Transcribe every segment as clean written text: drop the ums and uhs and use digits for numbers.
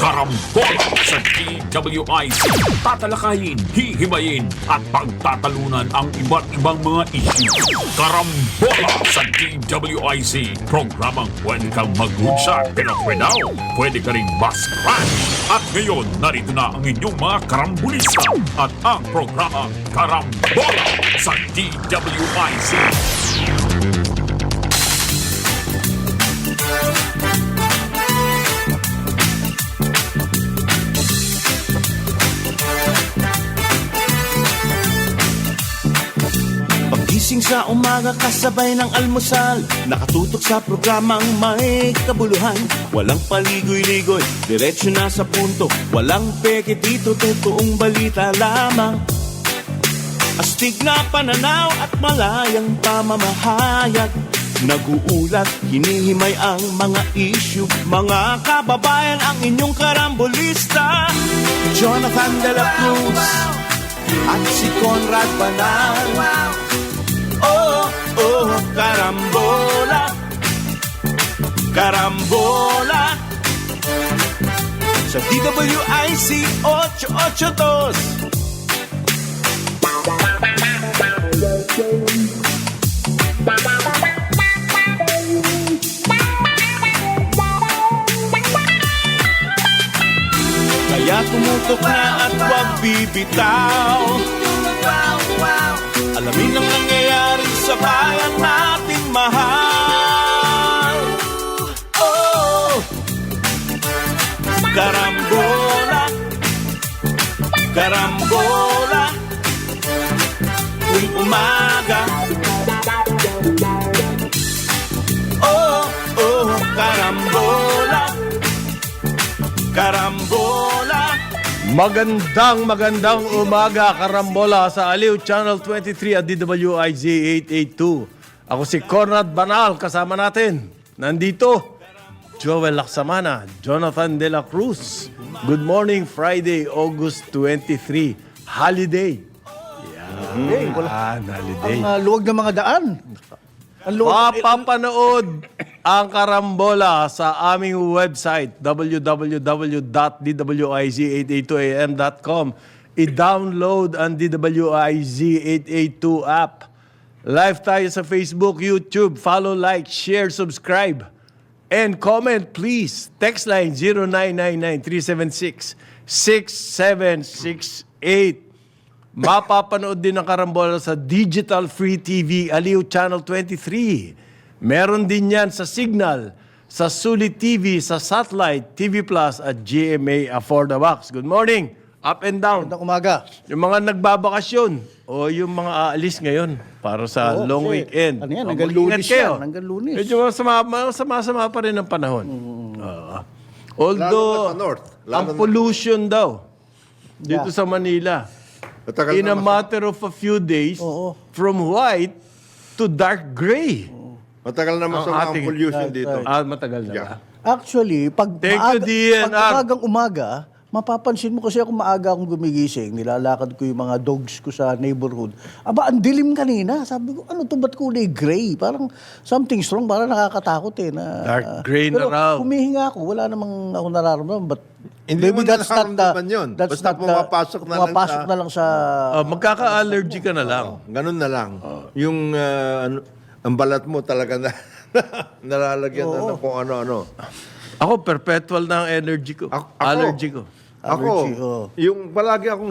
Karambola sa DWIC. Tatalakayin, hihimayin at pagtatalunan ang iba't ibang mga issue. Karambola sa DWIC. Programang pwede kang mag-good pero daw, pwede ka rin mas-crash. At ngayon, narito na ang inyong mga karambulista at ang programang Karambola sa DWIC. Pagising sa umaga kasabay ng almusal, nakatutok sa programang may kabuluhan. Walang paligoy-ligoy, diretso na sa punto. Walang peke dito, totoong balita lamang. Astig na pananaw at malayang pamamahayag. Naguulat, hinihimay ang mga issue. Mga kababayan, ang inyong karambolista, Jonathan De La Cruz at si Conrad Banal. Oh, oh, karambola, karambola sa DWIC 882. Kaya tumutok na at huwag bibitaw. Alamin ang nangyayari sa bayan natin mahal. Oh, karambola, karambola, tuwing umaga. Oh, oh, karambola, karambola. Magandang umaga, Karambola sa Aliw Channel 23 at DWIZ 882. Ako si Conrad Banal, kasama natin. Nandito, Joel Laksamana, Jonathan De La Cruz. Good morning, Friday, August 23. Holiday. Yan, holiday. Ang luwag ng mga daan. Ang luwag. Mapapanood ang Karambola sa aming website www.dwiz882am.com. I-download ang DWIZ 882 app. Live tayo sa Facebook, YouTube. Follow, like, share, subscribe. And comment, please. Text line 0999-376-6768. Mapapanood din ang Karambola sa Digital Free TV, Aliw Channel 23. Meron din yan sa Signal, sa Sulit TV, sa Satellite, TV Plus at GMA Affordabox. Good morning, up and down. Magandang umaga. Yung mga nagbabakasyon o yung mga aalis ngayon para sa long weekend. Ano yan, O, hanggang mag-ingat Lunes kayo. yan, hanggang Lunes. Medyo masama pa rin ang panahon. Although, Lalo na sa North. ang pollution daw dito sa Manila. Matagal In a na matter of a few days, Oo. from white to dark gray. Matagal na masama ang ating- pollution dito. Matagal na ba? Yeah. Actually, pag Thank you, DNR. umagang umaga, mapapansin mo kasi ako maaga akong gumigising, nilalakad ko yung mga dogs ko sa neighborhood. Aba, ang dilim kanina. Sabi ko, ano to, ba't kulay gray? Parang something strong, parang nakakatakot eh. Na, Dark gray na pero raw. humihinga ako, wala namang ako nararamdaman. But Hindi mo na nararamdaman yun. Basta pumapasok na lang pumapasok sa- na lang sa... Magkaka-allergy ka na lang. Ganun na lang. Yung ang balat mo talaga na nalalagyan na ng kung ano-ano. Ako, perpetual na ang energy ko. Ako- Allergy ko. Allergy, Ako, yung palagi akong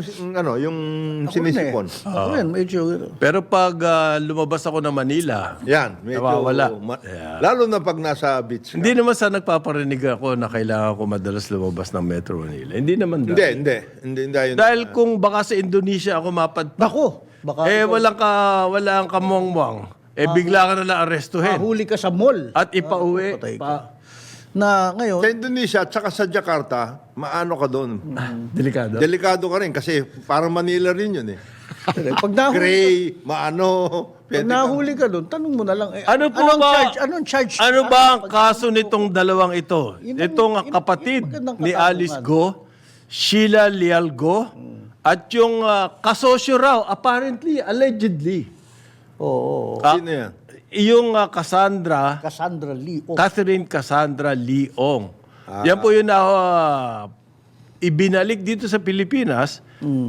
yung sinisipon. Ako rin, medyo... Pero pag lumabas ako ng Manila, Yan, medyo Nawawala. lalo na pag nasa beach ka. hindi naman sa nagpaparinig ako na kailangan ko madalas lumabas ng Metro Manila. Hindi naman dahil. Hindi yun. Dahil kung baka sa Indonesia ako mapadpak, Nako, baka walang kamongwang. Bigla ka na lang arestuhin. mahuli ka sa mall. At ipauwi. patay ka. Na ngayon, Sa Indonesia at saka sa Jakarta, maano ka doon. Delikado. Delikado ka rin kasi parang Manila rin yun eh. pag nahuli, Gray, maano. pag nahuli ka doon, tanong mo na lang, Ano po anong ba- charge? Anong charge? Ano ba ang kaso nitong dalawang ito? Itong kapatid magandang ni katanungan. Alice Go, Sheila Leal Go, at yung kasosyo raw, apparently, allegedly, Oo. Sino yan? yung Cassandra Cassandra Lee. Oh, Catherine Cassandra Leong. Yan po yung ibinalik dito sa Pilipinas,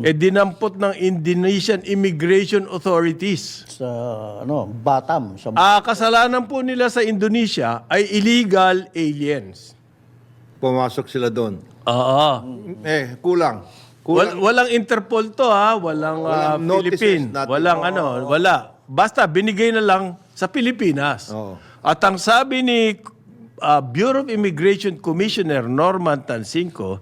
dinampot ng Indonesian Immigration Authorities. Sa, Batam. Sa, Kasalanan po nila sa Indonesia ay illegal aliens. Pumasok sila doon. Oo. Kulang. Walang Interpol to ha, walang Walang notices, Philippine, nothing. walang wala. Basta binigay na lang sa Pilipinas. Oo. At ang sabi ni Bureau of Immigration Commissioner Norman Tansinco,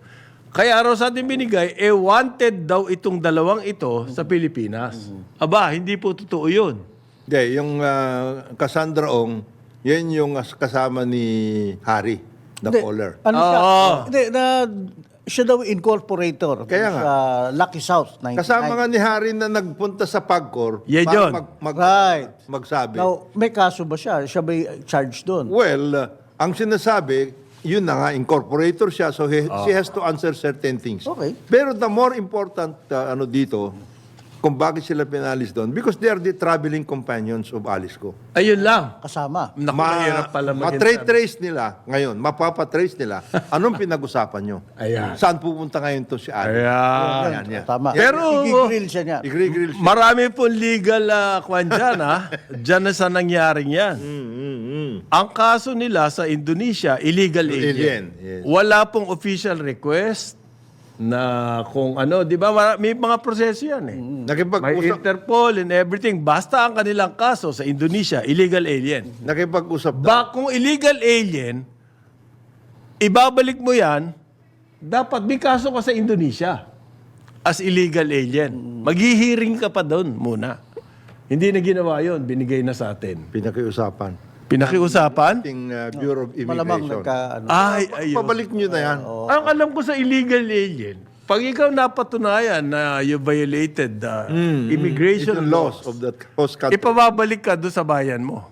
kaya raw sa atin binigay, wanted daw itong dalawang ito sa Pilipinas. Aba, hindi po totoo yun. Hindi, yung Cassandra Ong, yan yung kasama ni Harry, the caller. Ano siya? Oo. Hindi, siya daw incorporator Kaya nga. sa Lucky South 99. Kasama nga ni Harry na nagpunta sa PAGCOR Yan para yun. Right. magsabi. Now, may kaso ba siya? Siya ba charged doon? Well, ang sinasabi, yun na nga, incorporator siya, so she has to answer certain things. Okay. Pero the more important dito, kung bakit sila pinalis doon, because they are the traveling companions of Alice Go. Ayun lang. Kasama. Naku, mahirap pala Ma-trace nila, ngayon, mapapatrace nila, anong pinag-usapan nyo? Ayan. Saan pupunta ngayon to si Alice? Ayan. Yan. Tama. Pero- Igigrill siya niya. I-grill siya. Marami pong legal kwan dyan, ha? Diyan na sa nangyaring yan. Ang kaso nila sa Indonesia, illegal alien. Alien, yes. Wala pong official request na kung di ba? May mga proseso yan eh. May Nakipag-usap, Interpol and everything. Basta ang kanilang kaso sa Indonesia, illegal alien. nakipag-usap daw. Kung illegal alien, ibabalik mo yan, dapat may kaso ka sa Indonesia as illegal alien. Maghihiring ka pa doon muna. Hindi na ginawa yun, binigay na sa atin. Pinakiusapan. Pinakiusapan? Ating Bureau of Malamang Immigration. Ay, ayun. Pabalik nyo na yan. Ang alam ko sa illegal alien, pag ikaw napatunayan na you violated the immigration Ito laws, laws of that host country. ipababalik ka doon sa bayan mo.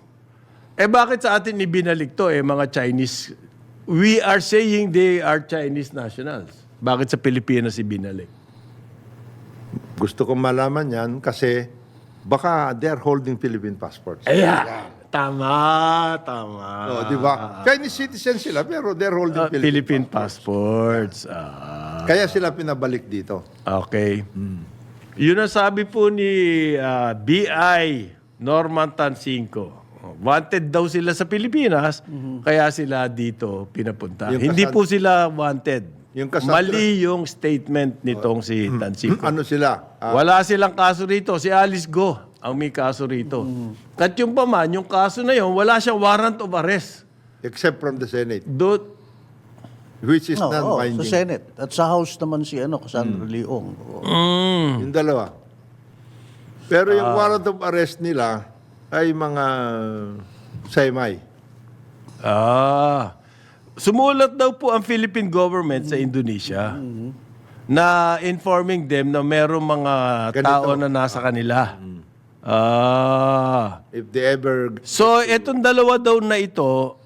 Bakit sa atin ibinalik to mga Chinese? We are saying they are Chinese nationals. Bakit sa Pilipinas ibinalik? Gusto kong malaman yan kasi baka they're holding Philippine passports. Ayan. Tama. Di ba? Chinese citizen sila pero they're holding Philippine passports. Kaya sila pinabalik dito. Okay. Yun ang sabi po ni BI Norman Tansinco. Wanted daw sila sa Pilipinas, kaya sila dito pinapunta. Yung Hindi po sila wanted. Yung Cassandra- Mali yung statement nitong si Tansinco. Ano sila? Wala silang kaso rito. Si Alice Go ang may kaso rito. At yung paman, yung kaso na yun, wala siyang warrant of arrest. Except from the Senate, Do, which is sa non-binding. Senate. At sa House naman si Cassandra Leong. Yung dalawa. Pero yung warrant of arrest nila ay mga semi. Sumulat daw po ang Philippine government sa Indonesia na informing them na merong mga Ganito. tao na nasa kanila. If they ever... So, etong dalawa daw na ito,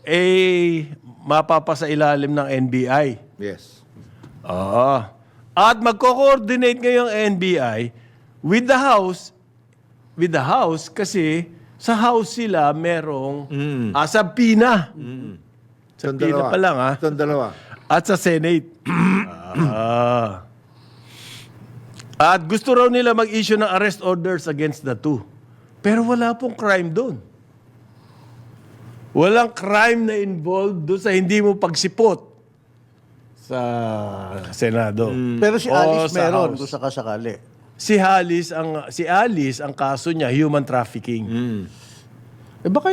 mapapasa ilalim ng NBI. Yes. At magko-coordinate ngayong NBI with the House kasi sa House sila merong sa PINA. Sa Itong PINA dalawa. pa lang Itong dalawa. At sa Senate. At gusto raw nila mag-issue ng arrest orders against the two. Pero wala pong crime doon. Walang crime na involved doon sa hindi mo pagsipot sa Senado. Pero si O Alice sa meron House. kung sakasakali. Si Alice ang kaso niya human trafficking. Baka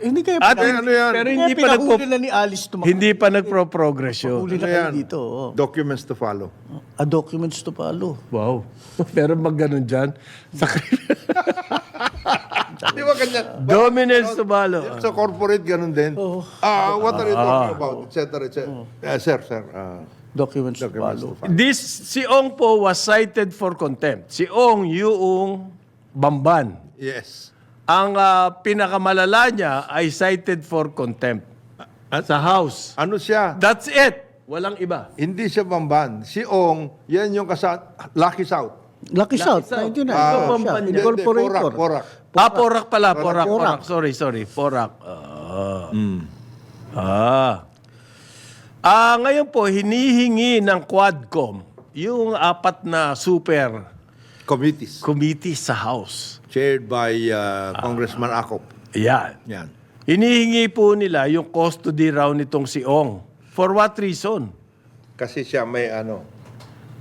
hindi kayo At ano yan? pero Kaya hindi pa pinahuli na ni Alice tumakbo. hindi pa nagpro-progress yun. Huli na Ano kayo yan? dito. Documents to follow. Documents to follow. Wow. Pero mag ganun dyan. Sa Di ba ganyan? Dominance to balo. Sa corporate, ganun din. What are you talking about? Et cetera, et cetera. Sir. Documents to Documents follow. to follow. Si Ong po was cited for contempt. Si Ong yung Bamban. Yes. Ang pinakamalala niya ay cited for contempt sa House. Ano siya? That's it. Walang iba. Hindi siya Bamban. Si Ong, yan yung Lucky South. Lucky South, South. 99. Bamban Siya, niya. incorporator. Porak. Porak pala. Porak. Porak. Sorry. Porak. Ngayon po, hinihingi ng Quadcom yung 4 na super Committees sa House. chaired by Congressman Acop. Yan. Yan. Hinihingi po nila yung custody raw nitong si Ong. For what reason? Kasi siya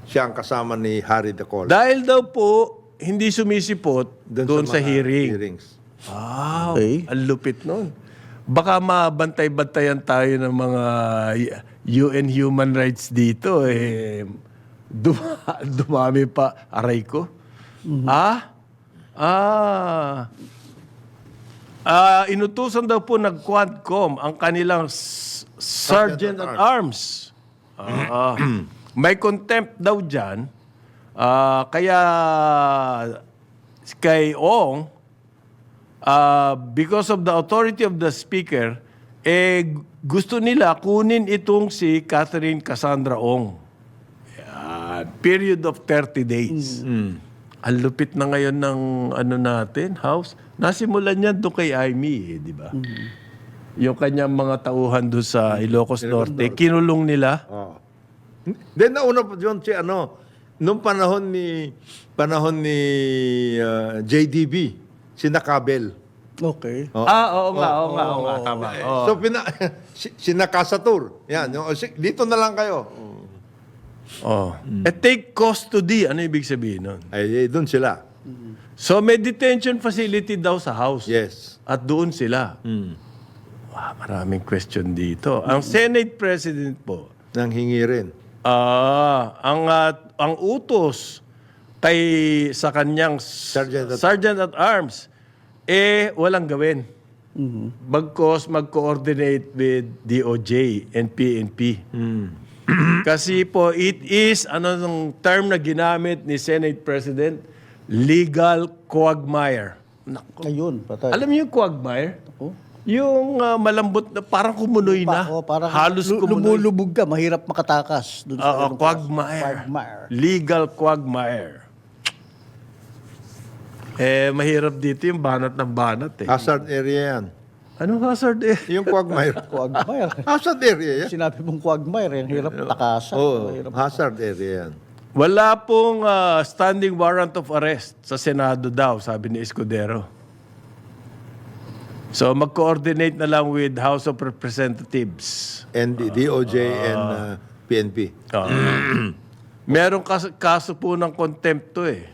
siya ang kasama ni Harry the Cole. Dahil daw po, hindi sumisipot doon sa mga hearing. Hearings. Okay. Ang lupit nun. Baka mabantay-bantayan tayo ng mga UN human rights dito. Dumami pa. Aray ko. Inutusan daw po ng Quadcom ang kanilang Sergeant at Arms. May contempt daw dyan. Kaya kay Ong, because of the authority of the Speaker, gusto nila kunin itong si Catherine Cassandra Ong. Yan. Period of 30 days. Ang lupit na ngayon ng natin, House. Nasimulan niyan doon kay Amy, di ba? Yung kanyang mga tauhan doon sa Ilocos Norte, kinulong nila. Oh. Then nauna po yun si nung panahon ni JDB, si Nakabel. Okay. Oh. Oo nga, tama. Oo. So sinakasatur. Yan, dito na lang kayo. Oh. Take custody, ano ibig sabihin nun? Ay, doon sila. So may detention facility daw sa house. Yes. At doon sila. Wow, maraming question dito. Ang Senate President po, Nang hingi rin. ang utos sa kanyang Sergeant at Arms, walang gawin. Bagkos mag-coordinate with DOJ and PNP. Kasi po, it is, anong term na ginamit ni Senate President? Legal quagmire. Nako. Ayun, patay. Alam niyo yung quagmire? Ako? Yung malambot na, parang kumunoy na. Parang Halos kumunoy. lumulubog ka, mahirap makatakas. Dun sa ganung quagmire. quagmire. Legal quagmire. Mahirap dito yung banat ng banat eh. Hazard area yan. Anong hazard eh? Yung quagmire. Quagmire. Hazard area yan. Sinabi mong quagmire, yung hirap takasan. Oo, Mahirap. hazard area yan. Wala pong standing warrant of arrest sa Senado daw, sabi ni Escudero. So mag-coordinate na lang with House of Representatives. And the DOJ and PNP. Merong kaso po ng contempt to eh.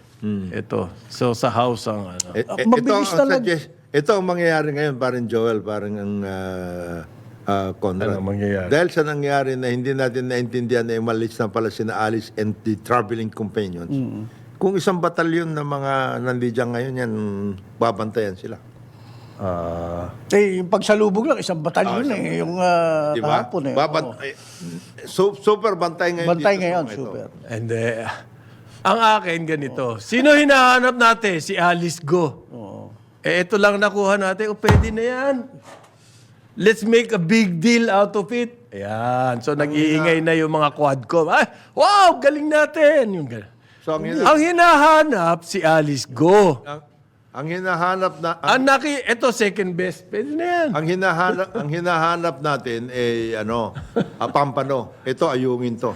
Ito. So sa House ang ano. Mabilis na lang. Ito ang mangyayari ngayon, parang Joel, parang ang Conrad. Ano mangyayari? Dahil sa nangyari na hindi natin naintindihan na umalis na pala sina Alice and the traveling companions, kung isang batalyon na mga nandiyan ngayon yan, babantayan sila. Yung pagsalubog lang, isang batalyon yung Diba? kahapon Super bantay ngayon. Bantay dito sa ngayon, mga ito. super. And ang akin ganito. Sino hinahanap natin? Si Alice Go. Ito lang nakuha natin. Pwede na yan. Let's make a big deal out of it. Ayan. So nag-iingay na yung mga Quadcom. Ay, wow, galing natin. Yung So, ang hinahanap si Alice Go. ang hinahanap na Ito second best. Pwede na yan. ang hinahanap natin pampano. Ito ayungin to.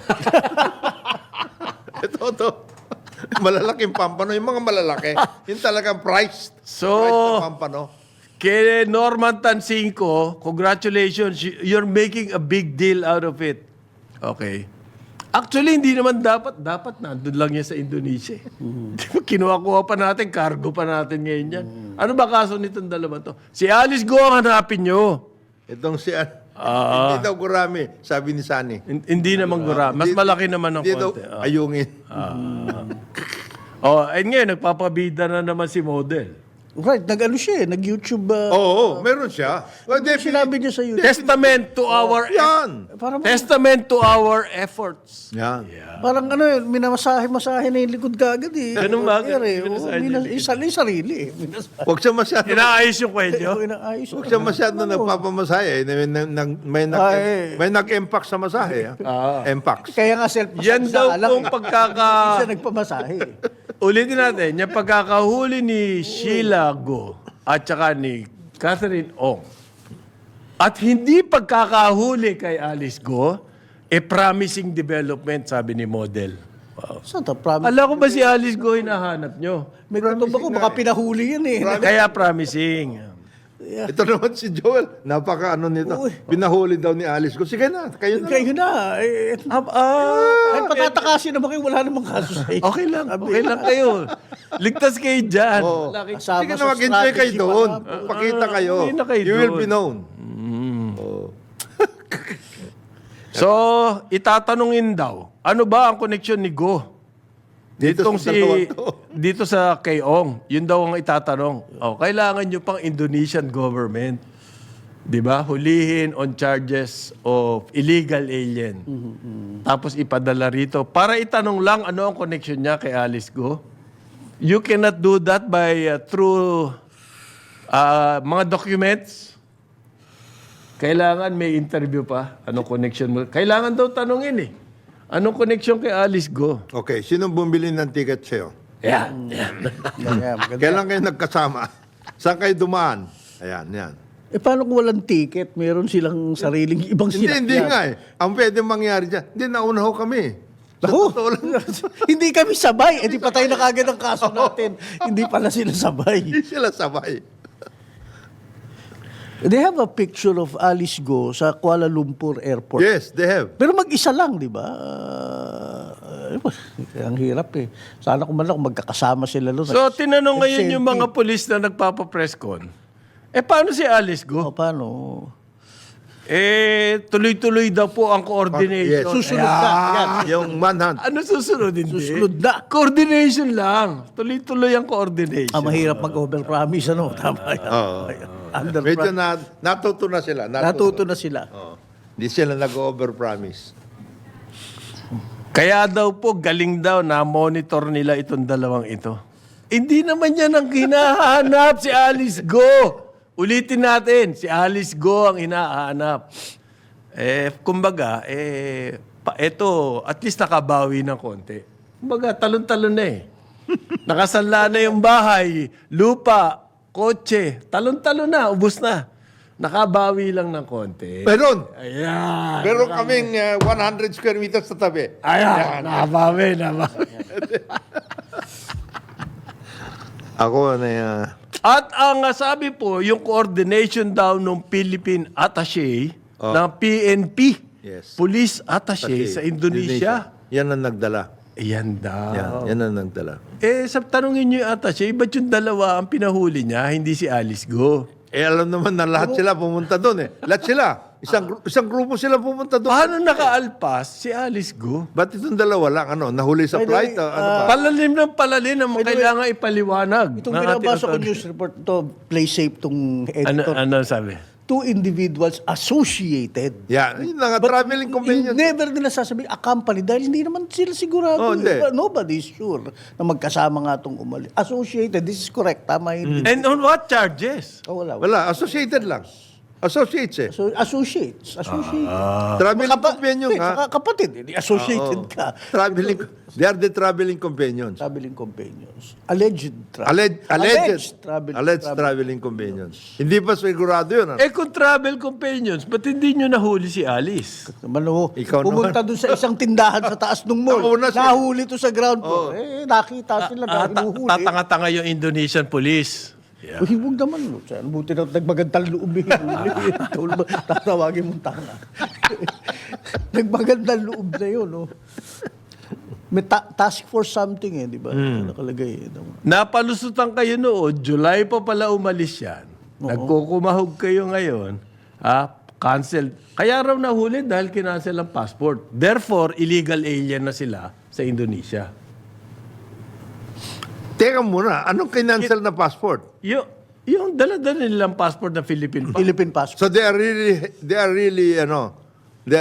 ito. Malalaking pampano, yung mga malalaki. Yung talagang priced. So, Priced na pampano. kay Norman Tansinko, congratulations. You're making a big deal out of it. Okay. Actually, hindi naman dapat. Dapat nandun lang yan sa Indonesia. Kinuha-kuha pa natin, cargo pa natin ngayon yan. Ano ba kaso nitong dalawa to? Si Alice Go ang hanapin nyo. Itong hindi daw gurami, sabi ni Sunny. Hindi naman gura. Mas malaki naman ng Hindi daw konti. ayungin. And ngayon, nagpapabida na naman si model. Right, nag-YouTube. Oo, meron siya. Well, Sinabi niya sa YouTube. Testament to our Testament to our efforts. Yan. Parang minamasahe-masahe na yung likod kagad eh. Ganun ba? Yung sarili eh. Huwag siya masyado. Inaayos yung kwento. Inaayos. Huwag siya masyado nagpapamasahe. May nag-empax sa masahe. Empax. Kaya nga Yan daw kung Hindi pagkaka... siya nagpamasahe. Ulitin natin, yung pagkakahuli ni Sheila Go at saka ni Catherine Ong at hindi pagkakahuli kay Alice Go, A promising development, sabi ni Model. Wow. Saan ta? Promise. Alam ko ba si Alice Go hinahanap nyo? May gutom ako, baka pinahuli yan eh. Kaya promising. Ito naman si Joel, napaka ano nito. Uy. Pinahuli daw ni Alice ko. Sige na, kayo na. Kayo na. Kahit patatakasin naman kayo, wala namang kaso sa inyo. Okay lang kayo. Ligtas kayo dyan. Oo. Laki- Kasama Sige sa na, mag-enjoy kayo strategy doon. pala. Pakita kayo. hindi na kayo You will doon. be known. So, itatanungin daw, ano ba ang koneksyon ni Go? Dito Ditong sa dalawang to. dito sa Kayong, yun daw ang itatanong. Kailangan nyo pang Indonesian government, 'di ba? Hulihin on charges of illegal alien. Tapos ipadala rito para itanong lang ano ang connection niya kay Alice Go. You cannot do that by through mga documents. Kailangan may interview pa. Anong connection mo? Kailangan daw tanungin eh. Anong connection kay Alice Go? Okay, sino bumili ng ticket sa'yo? Yan. Maganda. Kailan kayo nagkasama? Saan kayo dumaan? Ayan, yan. Paano kung walang ticket? Meron silang sariling ibang sinakyan. Hindi nga eh. Ang pwede mangyari dyan, hindi, nauna ho kami. Sa Ako, totoo lang, hindi kami sabay. Di patay na kagad ang kaso natin. Hindi pala sila sabay. hindi sila sabay. They have a picture of Alice Go sa Kuala Lumpur Airport. Yes, they have. Pero mag-isa lang, di ba? Ang hirap eh. Sana kung man lang magkakasama sila doon. So, tinanong ngayon yung mga Nag-selfie. polis na nagpapa-presscon. Paano si Alice Go? O, paano? Tuloy-tuloy daw po ang coordination. Yes. Susunod na. Yan. Yung manhunt. Ano susunod? Hindi. Susunod na. Coordination lang. Tuloy-tuloy ang coordination. Mahirap mag-overpromise, ano? Tama yan. Medyo natuto na sila. Natuto na sila. Hindi sila nag-overpromise. Kaya daw po, galing daw na monitor nila itong dalawang ito. Hindi naman yan ang hinahanap si Alice Go. Ulitin natin, si Alice Go ang hinahanap. Kumbaga, eto, at least nakabawi ng konti. Kumbaga, talon-talon na eh. Nakasanla na yung bahay, lupa, kotse, talon-talon na, ubus na. Nakabawi lang ng konti. Meron. Ayan. Meron kaming 100 square meters sa tabi. Ayan, nakabawi. Ako na At ang sabi po, yung coordination daw ng Philippine Attaché, ng PNP, Yes. Police Attaché sa Indonesia. Yan ang nagdala. Ayan daw. Yan ang nagdala. Sa tanongin nyo yung Attaché, ba't yung dalawa ang pinahuli niya, hindi si Alice Go? Alam naman na lahat sila pumunta doon eh. Lahat sila. Isang grupo sila pumunta doon. Paano nakaalpas si Alice Go? Ba't itong dalawa lang? Nahuli sa By the flight? way, Ano ba? Palalim ng palalim ang kailangan ipaliwanag. Itong ng ating binabasa ko authority. news report, to play safe tong Ano, editor. ano sabi? 2 individuals associated. Yan. Yun lang, traveling companion. Never nila sasabihin a company dahil hindi naman sila sigurado. Oh, hindi. Nobody is sure na magkasama nga itong umalis. Associated, this is correct. Tama yun. And on what charges? Oh, wala. Wala, associated lang. Associates eh. So, associates. Traveling companion Hindi, nga. saka kapatid. Hindi associated ka. Traveling, they are the traveling companions. Traveling companions. Alleged Alleged traveling traveling companions. Hindi pa sigurado yun. Kung travel companions, ba't hindi nyo nahuli si Alice? Naman ho, Ikaw pumunta doon sa isang tindahan sa taas ng mall. Nauna siya. Nahuli to sa ground floor. Nakita sila na hinuhuli. Tatanga-tanga yung Indonesian police. Yeah. Uy, huwag naman. Buti na nagmagandang loob eh. Tatawagin mong tanga. Nagmagandang loob na yun. No? May task force something eh, di ba? Nakalagay eh. Napalusutan kayo noon, July pa pala umalis yan. Nagkukumahog kayo ngayon, cancel. Kaya raw nahuli dahil kinancel ang passport. Therefore, illegal alien na sila sa Indonesia. Teka muna, anong kinancel na passport? Yung dala-dala nilang passport na Philippine passport. Philippine passport. So they are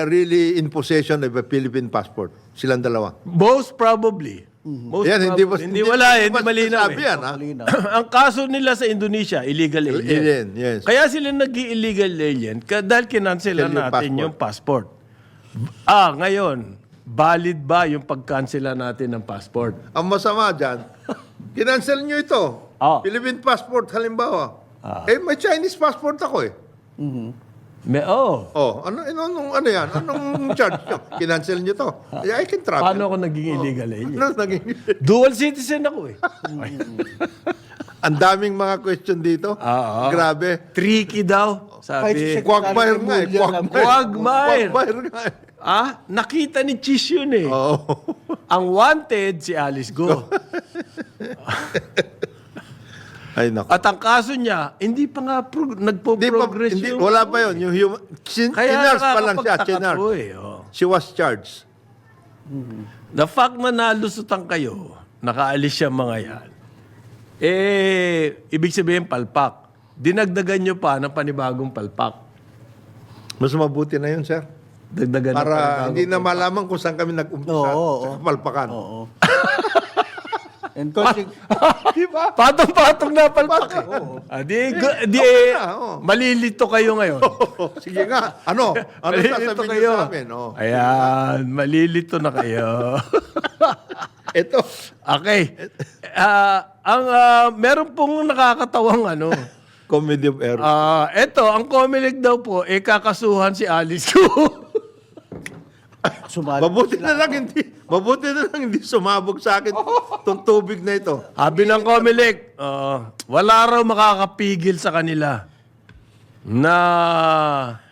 really in possession of a Philippine passport. Silang dalawa. Most probably. Most Yan, probably. Hindi wala eh, hindi malinaw sinasabi eh. yan, ha? Malinaw. Ang kaso nila sa Indonesia, illegal alien. Alien, yes. Kaya sila nag-illegal alien dahil kinancelan Yung natin yung passport. Ngayon, valid ba yung pag-cancela natin ng passport? Ang masama dyan, kinancel nyo ito. Ah. Philippine passport, halimbawa. May Chinese passport ako eh. Ano yan? Anong charge nyo? Kinancel nyo to. I can travel. Paano ako naging illegal alien? Ano naging... Dual citizen ako eh. Ang daming mga question dito. Grabe. Tricky daw. Sabi. Quagmire nga eh. Quagmire. Quagmire nga eh. Nakita ni Cheese yun eh. Oo. Ang wanted, si Alice Go. Ay, naku. At ang kaso niya, hindi pa nga nagpo-progress yung... Wala pa yun. Yung human... Kaya Chinars pa lang siya. nakakapagtaka Chinars. po eh. She was charged. The fact na nalusutan kayo, nakaalis siya mga yan, ibig sabihin palpak. Dinagdagan nyo pa ng panibagong palpak. Mas mabuti na yun, sir. Dagdagan ng Para panibagong hindi na malaman kung saan kami nag-umpisa sa kapalpakan. Oo. And Diba? Patong-patong na palpak eh. Malilito kayo ngayon. Sige nga. Ano Malilito sasabihin kayo. niyo sa amin? Oh. Ayan, malilito na kayo. Ito. Okay. Meron pong nakakatawang Comedy of error. Ito, ang Comelec daw po, kakasuhan si Alice Go. sumali. Mabuti na lang hindi sumabog sa akin itong tubig na ito. Sabi ng Comelec, wala raw makakapigil sa kanila na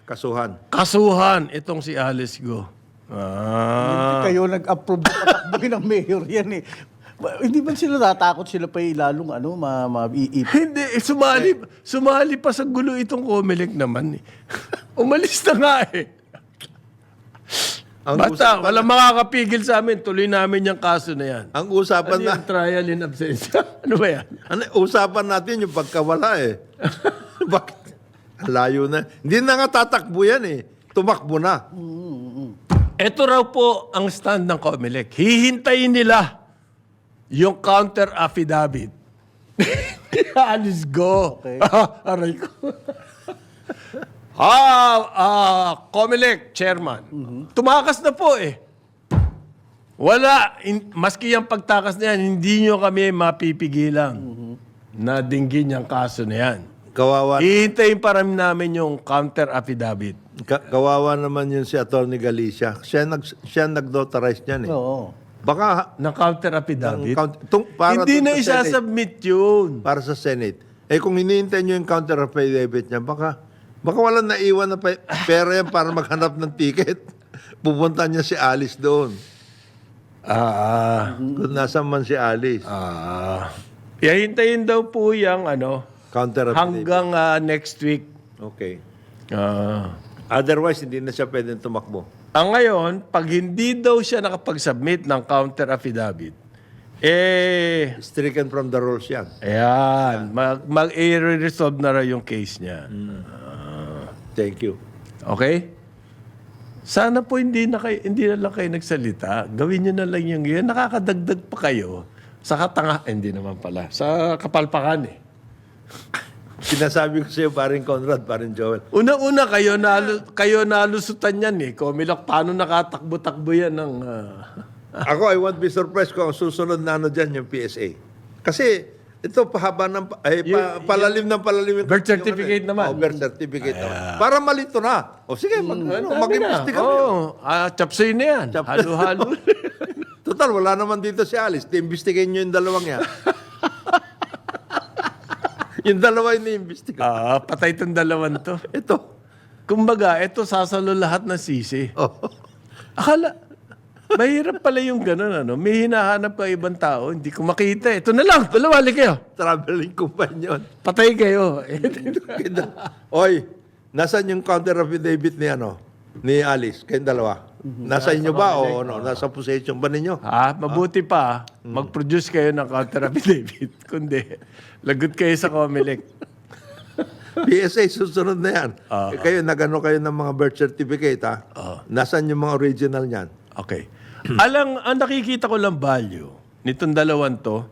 kasuhan itong si Alice Go. Hindi kayo nag-approve na patakbuhin ng mayor yan eh. Hindi ba sila natakot sila pa lalong maiipit? Hindi, sumali pa sa gulo itong Comelec naman eh. Umalis na nga eh. Basta, walang makakapigil sa amin. Tuloy namin yung kaso na yan. Ang usapan Yung trial in absentia? Ano ba yan? usapan natin yung pagkawala eh. Bakit? Ang layo na. Hindi na nga tatakbo yan eh. Tumakbo na. Ito raw po ang stand ng Comelec. Hihintayin nila yung counter affidavit. Alice Go. Okay. Aray ko. Comelec chairman. Tumakas na po eh. Wala, maski yung pagtakas na yan, hindi nyo kami mapipigilan na dinggin yung kaso na yan. Kawawa. Hihintayin pa rin namin yung counter affidavit. Kawawa naman yun si Atty. Galicia. Siya nag-notarize niyan eh. Oo. Baka Ng counter affidavit? para Hindi dun na sa Senate. isasubmit yun. Para sa Senate. Kung hinihintay nyo yung counter affidavit niya, baka walang naiwan na pera yan para maghanap ng ticket. Pupunta niya si Alice doon. Kung nasaan man si Alice. Hintayin daw po yung Counter affidavit. hanggang next week. Okay. Otherwise, hindi na siya pwedeng tumakbo. Ang ngayon, pag hindi daw siya nakapag-submit ng counter affidavit, Stricken from the rules yan. ayan, mag-resolve na raw yung case niya. Thank you. Okay? Sana po hindi na lang kayo nagsalita. Gawin nyo na lang yung yun. Nakakadagdag pa kayo sa hindi naman pala. Sa kapalpakan eh. Sinasabi ko sa iyo, paring Conrad, paring Joel. Una-una kayo nalusutan yan eh. Comelec, paano nakatakbo-takbo yan ng... Ako, I won't be surprised kung ang susunod na dyan yung PSA. Kasi ito pahaba palalim ng palalim. Birth certificate naman. Birth certificate naman. Para malito na. Sige, mag-imbestiga kayo. Chapsoy na yan. Halo-halo. Total, wala naman dito si Alice. Imbestigayin nyo yung dalawang yan. Yung dalawa yung ni-imbestiga. Patay itong dalawan to. Ito. Kumbaga, ito sasalo lahat ng sisi. Akala, mahirap pala yung gano'n, May hinahanap ka ibang tao, hindi ko makita. Ito na lang, dalawali kayo. Traveling companion. Patay kayo. Oy, nasaan yung counter affidavit ni Alice? Kayong dalawa? Nasa inyo ba o nasa possession ba ninyo? Mabuti pa, mag-produce kayo ng counter affidavit. Kundi, lagot kayo sa Comelec. PSA, susunod na yan. Kayo, nagano kayo ng mga birth certificate, Nasaan yung mga original niyan? Okay. Ang nakikita ko lang value nitong dalawan to,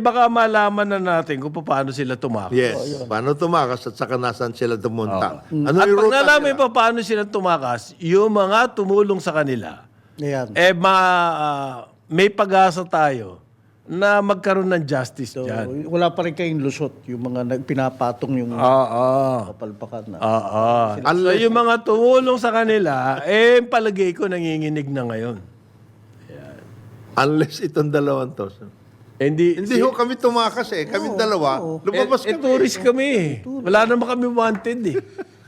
baka malaman na natin kung paano sila tumakas. Yes. Paano tumakas at saka nasaan sila tumunta. Ano At yung pag ruta nalaman nila? pa paano sila tumakas, yung mga tumulong sa kanila, Ayan. may pag-asa tayo na magkaroon ng justice So, dyan. wala pa rin kayong lusot, yung mga pinapatong yung Oo. kapalpakan na. Oo. So yung mga tumulong sa kanila, palagay ko nanginginig na ngayon. Unless itong dalawang to. Hindi Hindi ho kami tumakas eh. Kami dalawa. Lumabas kami. tourist kami. Wala naman kami wanted eh.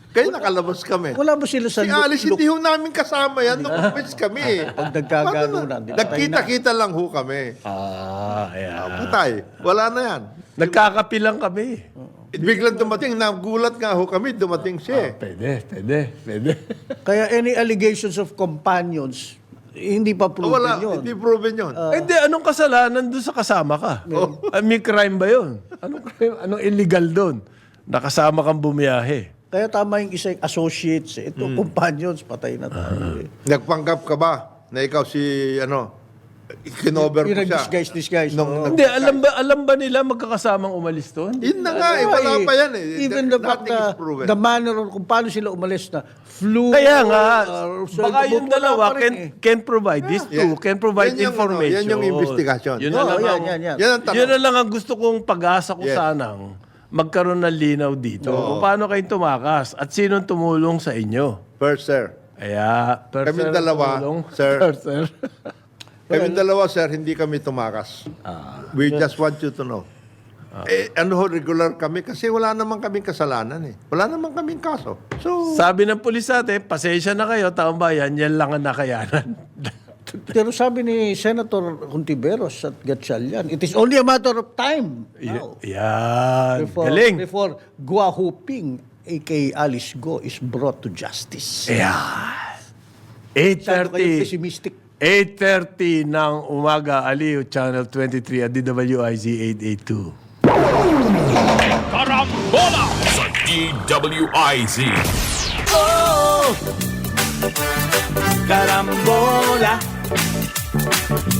Kaya nakalabas kami. Wala ba sila sa Si Alice, hindi ho namin kasama yan. Nakapits kami eh. Pag nagkaganunan, di ba? Nagkita-kita lang ho kami. Ayan. Patay. Wala na yan. Nagkakapilang kami. Biglang dumating. Nagulat nga ho kami. Dumating siya eh. Pwede. Kaya any allegations of companions, hindi pa proven Wala. yun. Hindi proven yun. Hindi, anong kasalanan doon sa kasama ka? May crime ba yun? Anong crime? Anong illegal doon? Nakasama kang bumiyahe. Kaya tama yung isa yung associates. Ito, companions, patay na tayo. Nagpanggap ka ba na ikaw si kinover mo Yung siya? nag-disguise. Nung- Hindi, alam ba nila magkakasamang umalis doon? Yun na nga eh. Wala pa yan eh. Even the fact Nothing is na proven. the manner on kung paano sila umalis na flu. Kaya nga, so baka the yung book wala dalawa pa rin eh. can provide, these two can provide Yan yung information. yan yung investigation. Yun na Oo, lang ang- yan. Yan ang tanong. Yun na lang ang gusto kong pag-asa ko Yes. sanang magkaroon ng linaw dito. Kung paano kayo tumakas at sinong tumulong sa inyo. First, sir. Kami dalawa, sir. Sir. Kami dalawa, sir, hindi kami tumakas. We just want you to know. Regular kami kasi wala naman kaming kasalanan eh. Wala naman kaming kaso. So, Sabi ng pulis natin, pasensya na kayo, taong bayan, yan lang ang nakayanan. Pero sabi ni Senator Contiveros at Gatchalian, it is only a matter of time now Yan. before, Galing. before Gua Huping, a.k.a. Alice Go, is brought to justice. Yan. Masyado kayo 8:30. pessimistic. 8:30 ng umaga, Aliw, Channel 23 at DWIZ 882. Karambola sa DWIZ. Karambola.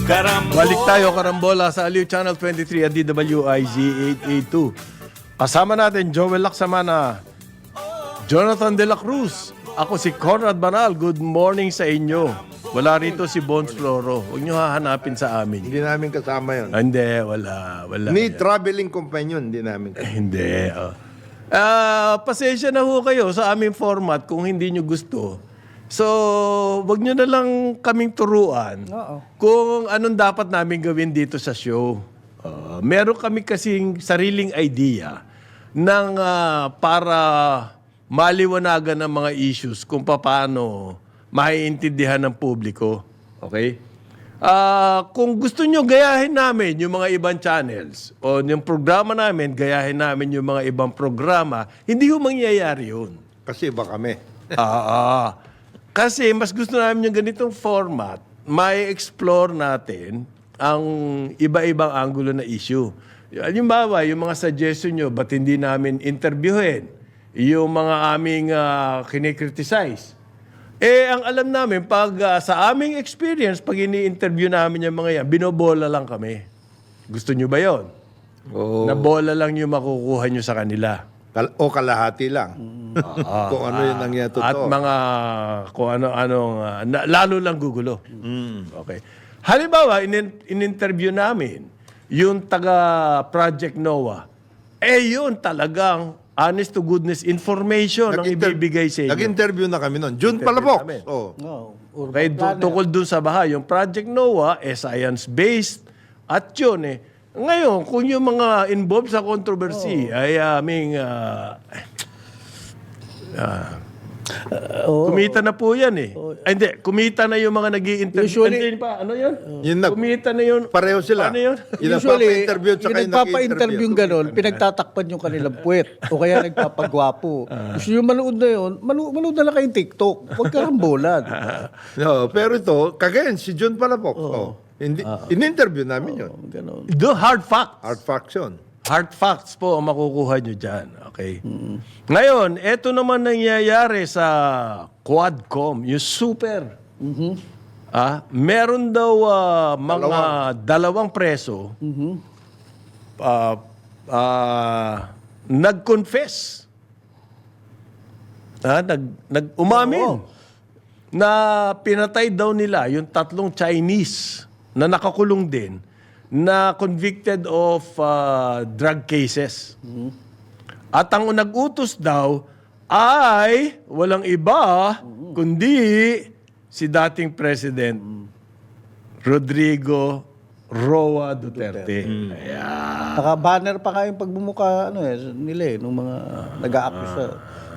Karambola. Balik tayo, Karambola, sa Aliw, Channel 23 at DWIZ 882. Kasama natin, Joel Lacsamana, Jonathan De La Cruz. Ako si Conrad Banal. Good morning sa inyo. Wala rito si Bones Floro. Huwag nyo hahanapin sa amin. hindi namin kasama yun. Hindi, wala. Ni traveling companion, hindi namin kasama. Hindi. Pasensya na ho kayo sa aming format kung hindi nyo gusto. So, wag nyo na lang kaming turuan kung anong dapat namin gawin dito sa show. Meron kami kasing sariling idea ng para maliwanagan ng mga issues kung paano maiintindihan ng publiko. Okay? Kung gusto nyo gayahin namin yung mga ibang channels o yung programa namin, gayahin namin yung mga ibang programa, hindi ho mangyayari yun. Kasi iba kami. Kasi mas gusto namin yung ganitong format, may explore natin ang iba-ibang angulo na issue. Halimbawa, yung mga suggestion nyo, ba't hindi namin interviewin? Yung mga aming kinikriticize. Ang alam namin, pag sa aming experience, pag ini-interview namin yung mga yan, binobola lang kami. Gusto nyo ba yon? Na bola lang yung makukuha nyo sa kanila. O kalahati lang. Kung ano yung nangyayari totoo. At mga kung ano-anong, lalo lang gugulo. Okay. Halimbawa, in-interview namin yung taga Project NOAA. Yun talagang honest to goodness information ang ibibigay sa inyo. Nag-interview na kami noon. June Palafox. namin. Oh. Okay, tukol dun sa baha, yung Project NOAA, science-based, at yun Ngayon, kung yung mga involved sa controversy ay kumita na po yan hindi, kumita na yung mga nag-i-interview. Usually- pa, ano yun? Yun na- Kumita na yun. Pareho sila. Paano yun? Yung Usually, nagpapa-interview at saka yung yung nagpapa-interview nag-interview. gano'n, pinagtatakpan yung kanilang puwet. O kaya nagpapagwapo. Gusto nyo manood na yun, manood na lang kayong TikTok. Huwag karambolan. No, pero ito, kagayan, si June Palafox. In-interview namin yun. Ganon. The hard facts. Art faction. Hard facts po ang makukuha nyo dyan. Okay? Ngayon, eto naman nangyayari sa Quadcom, yung super. Meron daw mga dalawang preso nag-confess. Umamin na pinatay daw nila yung tatlong Chinese na nakakulong din na convicted of drug cases. At ang nag-utos daw ay walang iba kundi si dating President Rodrigo Roa Duterte. Naka-banner pa nga yung pagbumuka nila nung mga nag-a-accuse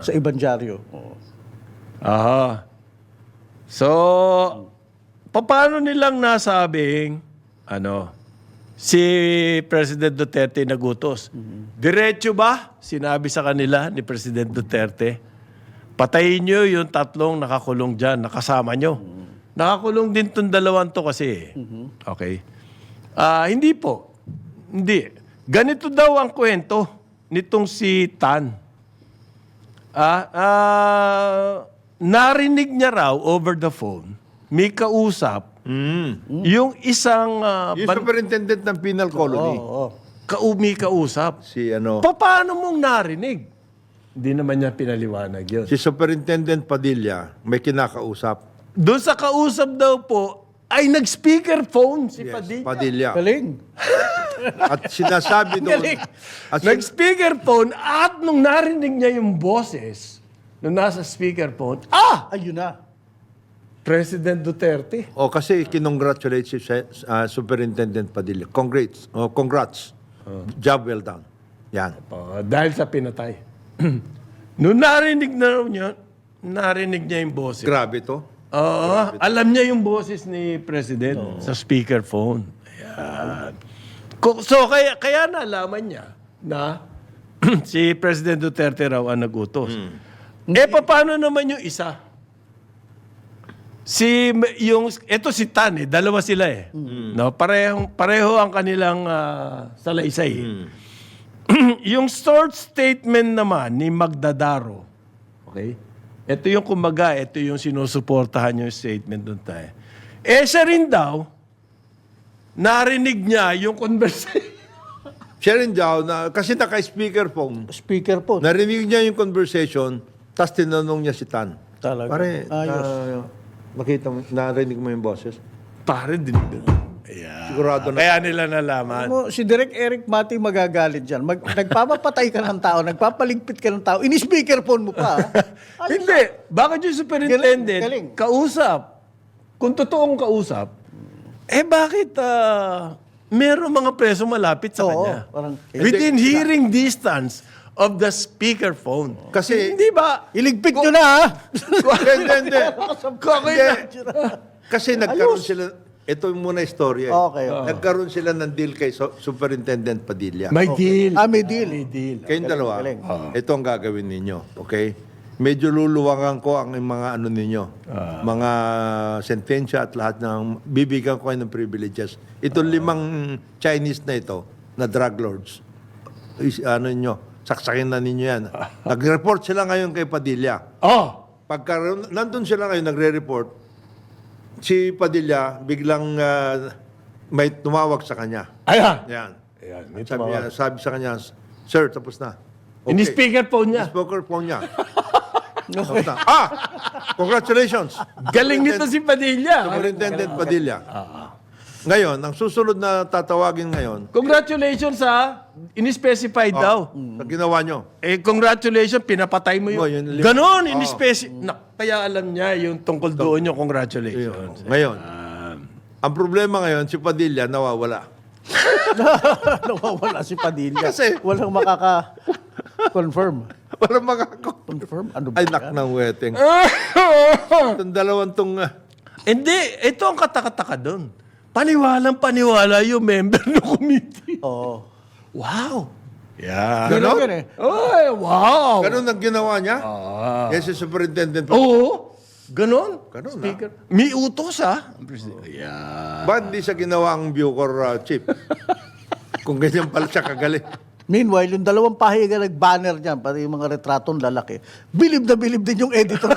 sa Evangelyo. Oo. Aha. So, paano nilang nasabing, si President Duterte nagutos? Diretso ba? Sinabi sa kanila ni President Duterte, patayin nyo yung 3 nakakulong dyan, nakasama nyo. Nakakulong din tong 2 to kasi. Okay. Hindi po. Hindi. Ganito daw ang kwento nitong si Tan. Narinig niya raw over the phone, may kausap, yung isang Yung superintendent ng penal colony. may kausap. Si Paano mong narinig? Hindi naman niya pinaliwanag yun. si Superintendent Padilla may kinakausap. Doon sa kausap daw po, ay nag-speakerphone si Padilla. Padilla. Galing. At sinasabi doon. Galing. At Nag-speakerphone at nung narinig niya yung boses, nung nasa speakerphone, Ayun na. President Duterte. kasi kinongratulate si Superintendent Padilla. Congrats. Job well done. Yan. Dahil sa pinatay. Nung narinig na raw niya, narinig niya yung boses. Grabe to. Oo, alam niya yung boses ni President sa speakerphone. Ayan. So, kaya nalaman niya na si President Duterte raw ang nagutos. Paano naman yung isa? Ito si Tan, dalawa sila No, pareho ang kanilang salaysay. Yung short statement naman ni Magdadaro, okay? Ito yung ito yung sinusuportahan yung statement doon tayo. Siya rin daw, narinig niya yung conversation. Siya rin daw, kasi naka-speakerphone, Speakerphone. narinig niya yung conversation, tapos tinanong niya si Tan. Talaga. Pare, Ayos. makita mo, narinig mo yung boses? Pare din. Ayan. Sigurado na. Kaya nila nalaman. Si Direk Eric Mati magagalit dyan. Nagpapapatay ka ng tao, nagpapaligpit ka ng tao, ini-speakerphone mo pa. Hindi. Bakit yung superintendent, Galing. kausap? Kung totoong kausap, bakit meron mga preso malapit sa Oo, kanya? parang- Within hearing distance of the speakerphone. Kasi, Hindi ba? Iligpit nyo na, ha? hindi. Kakita. Kasi nagkaroon sila, ito muna istorya. Okay. Nagkaroon sila ng deal kay Superintendent Padilla. May deal. May deal. May deal. Kayong dalawa, galing. ito ang gagawin ninyo. Okay? Medyo luluwangan ko ang mga ninyo. Mga sentensya at lahat ng bibigyan ko kayo ng privileges. Itong 5 Chinese na ito, na drug lords, saksakin na ninyo yan. Nag-report sila ngayon kay Padilla. Pagka nandun sila ngayon, nagre-report, si Padilla biglang may tumawag sa kanya. Ayan. Yan. Ayan. May Sabi sa kanya, sir, tapos na. Ini-speakerphone niya. Speakerphone niya. Tapos na. Congratulations. Galing nito si Padilla. Superintendent Padilla. Ngayon, ang susunod na tatawagin ngayon, Congratulations in-specified daw. sa ginawa nyo. Congratulations, pinapatay mo Oh, yun. yun, Ganon, kaya alam niya yung tungkol doon yung congratulations. Ngayon, ang problema ngayon, si Padilla nawawala. Nawawala si Padilla. Kasi- walang makaka-confirm. Walang makakot. Confirm? Ano ba Ay, yan? nak ng weteng. Itong dalawang tong... Hindi, ito ang katakataka doon. Paniwalang-paniwala yung member ng committee. Oo. Wow! Yeah. Ganon yan eh. Ay, wow! ganun ang ginawa niya? Yes, si Superintendent. Oo. Ganon. Ganun, Speaker. May utos, Yeah. Ba't di siya ginawa ang Bucor chief? Kung ganyan pala siya kagaling. Meanwhile, yung 2 pahiga nag-banner dyan, pati yung mga retratong lalaki, bilib na bilib din yung editor.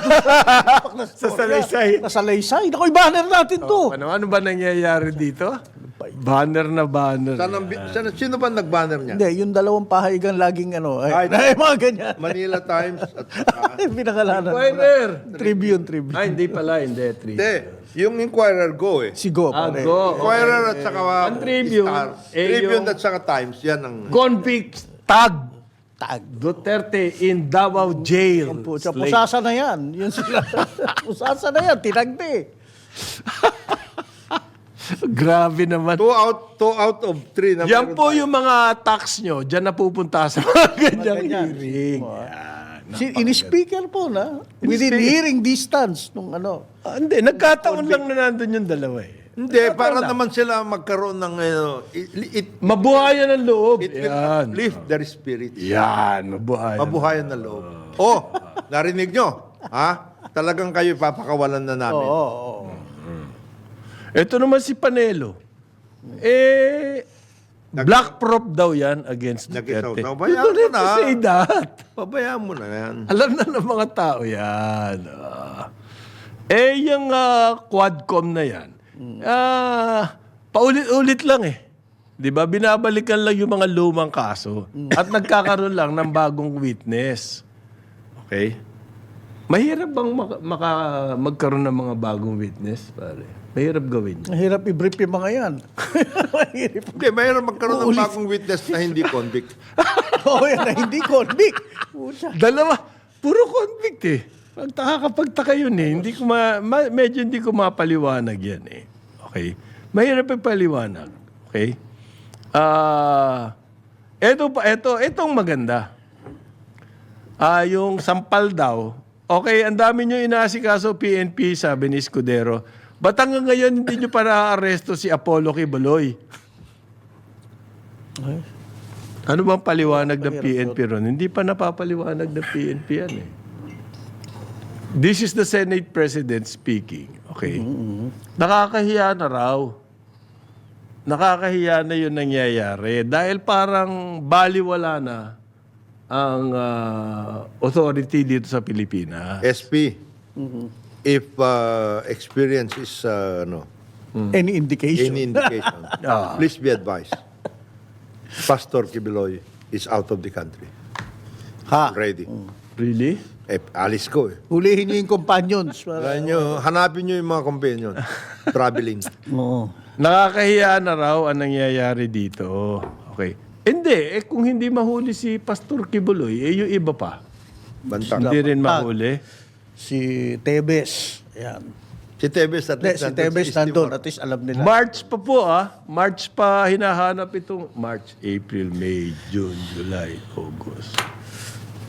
Sa salaysay. Sa salaysay. Naku, i-banner natin to. Ano ba nangyayari dito? Ano ba Banner na banner. Sino ba nag-banner niya? Hindi, yung dalawang pahayagan laging ano, Ay, mga ganyan. Manila Times at Pinakalanan. Inquirer. Tribune. Ay, hindi pala, hindi. Hindi, yung Inquirer Go eh. Si Go, pare. Go. Inquirer at saka Ang Tribune, Star. eh, Tribune yung- at saka Times, yan ang... Convict tag Tag. Duterte in Davao Jail. Pucha, Slate. pusasa na yan. Yun sila. Pusasa na yan. Tinagdi. Grabe naman. Two out of three. Na Yan meron po tayo. yung mga tax nyo. Diyan napupunta sa mga ganyang ganyan. hearing. In-speaker po na. Within hearing distance. Nung ano. Hindi, nagkataon lang na nandun yung dalawa eh. Hindi, para naman sila magkaroon ng... Mabuhayan ang loob. It will Yan. uplift their spirits. Yan, mabuhayan. Mabuhayan na loob. Oh, narinig nyo? Ha? Talagang kayo papakawalan na namin. Oo. Ito naman si Panelo. Black prop daw yan against Duterte. Nakisaw. You Pabayaan don't mo have na. to say that. Pabayaan mo na yan. Alam na ng mga tao yan. Yung Quadcom na yan, paulit-ulit lang eh. Di ba? Binabalikan lang yung mga lumang kaso at nagkakaroon lang ng bagong witness. Okay? Mahirap bang magkaroon ng mga bagong witness? Pare? Mahirap gawin yun. Mahirap i-brief yung mga yan. Mahirap. Okay, mayroon magkaroon ng bagong witness na hindi convict. Oo, yan na hindi convict. Pucha. Dalawa. Puro convict eh. Pagtaka yun eh. Hindi ko medyo hindi ko mapaliwanag yan eh. Okay? Mahirap ipaliwanag. Okay? Etong maganda. Yung sampal daw. Okay, ang dami nyo inaasikaso PNP, sabi ni Escudero. Ba't hanggang ngayon hindi nyo para aresto si Apollo Quiboloy? Ano bang paliwanag ng PNP ron? Hindi pa napapaliwanag ng PNP yan eh. This is the Senate President speaking. Okay? Nakakahiya na raw. Nakakahiya na yun nangyayari. Dahil parang baliwala na ang authority dito sa Pilipinas. SP, if experience is Any indication. any indication, please be advised. Pastor Kibiloy is out of the country. Ha? Already. Really? Alis ko eh. Hulihin niyo yung companions. Hanapin nyo yung mga companion. Traveling. Oo. Nakakahiya na raw ang nangyayari dito. Okay. Hindi. Kung hindi mahuli si Pastor Kibuloy, yung iba pa. Bantang. Hindi rin mahuli. Si Tebes. Ayan. Si Tebes at Hindi, si Tebes nandun. At least alam nila. March pa po March pa hinahanap itong March, April, May, June, July, August.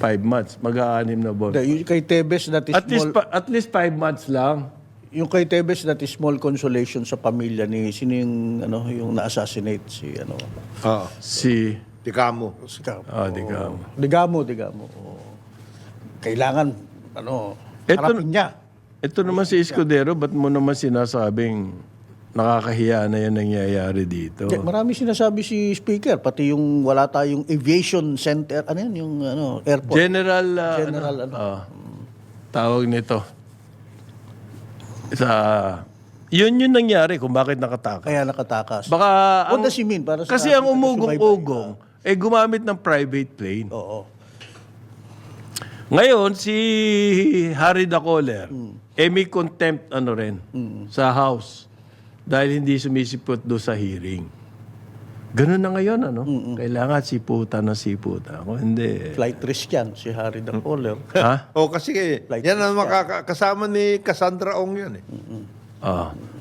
5 months. Mag-aanim na buwan. Yung kay Tebes, that is small. At least 5 months lang. Yung kay Tebes, that is small consolation sa pamilya ni sino yung na-assassinate si Si Tikamo. Digamo. Digamo. Oo. Kailangan Ito- harapin niya. Ito naman si Escudero, ba't mo naman sinasabing nakakahiya na yan nangyayari dito? Marami sinasabi si Speaker, pati yung wala tayong aviation center, yung airport. General, tawag nito. Yun yung nangyari kung bakit nakatakas. Kaya nakatakas. Baka, What does he mean? Para sa kasi ating ang umugong-ugong, taga-subaybay gumamit ng private plane. Oo. Ngayon, si Harry Dacoler, may contempt sa House dahil hindi sumisipot do sa hearing. Ganun na ngayon, Kailangan siputan. Kung hindi. Flight risk yan, si Harry Dacoler. Ha? Kasi yan ang makakasama ni Cassandra Ong yan eh.